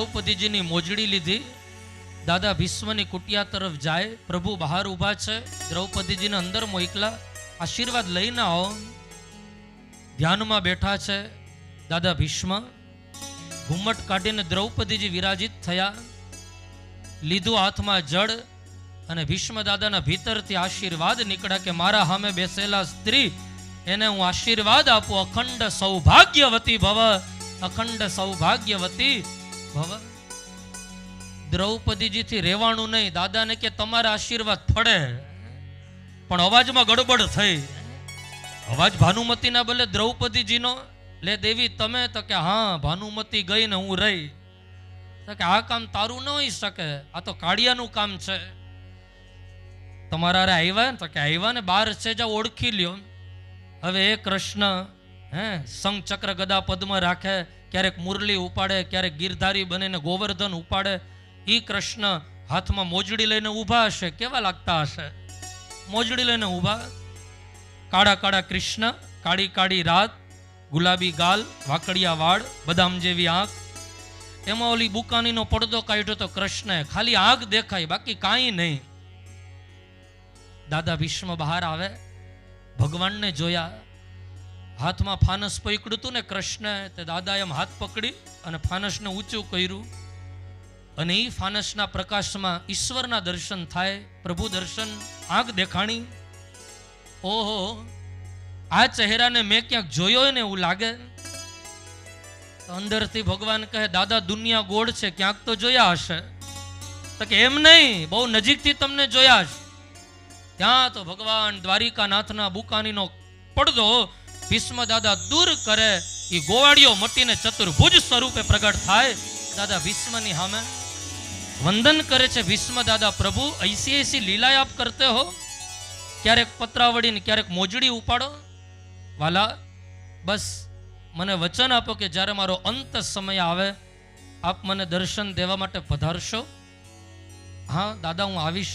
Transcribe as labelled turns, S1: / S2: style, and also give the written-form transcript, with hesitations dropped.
S1: દ્રૌપદીજીની મોજડી લીધી. દાદા ભીષ્મની કુટિયા તરફ જાય. પ્રભુ બહાર ઊભા છે, દ્રૌપદીજીને અંદર મોકલા, આશીર્વાદ લઈને આવો. ધ્યાનમાં બેઠા છે દાદા ભીષ્મ. ઘુમ્મટ કાઢીને દ્રૌપદીજી વિરાજિત થયા. લીધું હાથમાં જળ અને ભીષ્મ દાદાના ભીતરથી આશીર્વાદ નીકળ્યા કે મારા સામે બેસેલા સ્ત્રી એને હું આશીર્વાદ આપું, અખંડ સૌભાગ્યવતી ભવ, અખંડ સૌભાગ્યવતી ભવ. દ્રૌપદીજીથી રહેવાનું નહીં. દાદાને કે તમારા આશીર્વાદ ફળે, પણ અવાજમાં ગડબડ થઈ. અવાજ ભાનુમતીના બદલે દ્રૌપદીજીનો. લે દેવી તમે? તો કે હા, ભાનુમતી ગઈ ને હું રહી. તો કે આ કામ તારું ન હોઈ શકે, આ તો કાળિયાનું કામ છે. તમારા આવ્યા? તો કે આવ્યા ને, બાર છે, જાઓ ઓળખી લ્યો. હવે એ કૃષ્ણ સંગ ચક્ર ગદા પદ્મ રાખે, ક્યારેક મુરલી ઉપાડે, ક્યારેક ગીરધારી બનીને ગોવર્ધન ઉપાડે. ઈ કૃષ્ણ હાથમાં મોજડી લઈને ઊભા હશે, કેવા લાગતા હશે? મોજડી લઈને ઊભા. કાળા કાળા કૃષ્ણ, કાળી કાળી રાત, ગુલાબી ગાલ, વાકડિયા વાળ, બદામ જેવી આંખ. એમાં ઓલી બુકાનીનો પડદો કાઢ્યો તો કૃષ્ણ ખાલી આંખ દેખાય, બાકી કાંઈ નહીં. દાદા ભીષ્મ બહાર આવે, ભગવાનને જોયા. હાથમાં ફાનસ પકડ્યું હતું ને કૃષ્ણ, તે દાદા એમ હાથ પકડી અને ફાનસને ઊંચું કર્યું. અને એ ફાનસના પ્રકાશમાં ઈશ્વરના દર્શન થાય. પ્રભુ દર્શન, આંખ દેખાણી. ઓહો, આ ચહેરાને મેં ક્યાંક જોયો ને એવું લાગે. અંદરથી ભગવાન કહે દાદા દુનિયા ગોળ છે, ક્યાંક તો જોયા હશે. તો કે એમ નહીં, બહુ નજીકથી તમને જોયા છે. ત્યાં તો ભગવાન દ્વારિકાનાથના બુકાનીનો પડદો ભીષ્મ દાદા દૂર કરે, એ ગોવાળીઓ મટીને ચતુર્ભુજ સ્વરૂપે પ્રગટ થાય. દાદા ભીષ્મની સામે વંદન કરે છે. ભીષ્મ દાદા પ્રભુ ऐसी ऐसी લીલા આપ કરતે હો, ક્યારેક પત્રાવળીને ક્યારેક મોજડી ઉપાડો. વાલા, બસ મને વચન આપો કે જ્યારે મારો અંત સમય આવે આપ મને દર્શન દેવા માટે પધારશો. હા દાદા, હું આવીશ.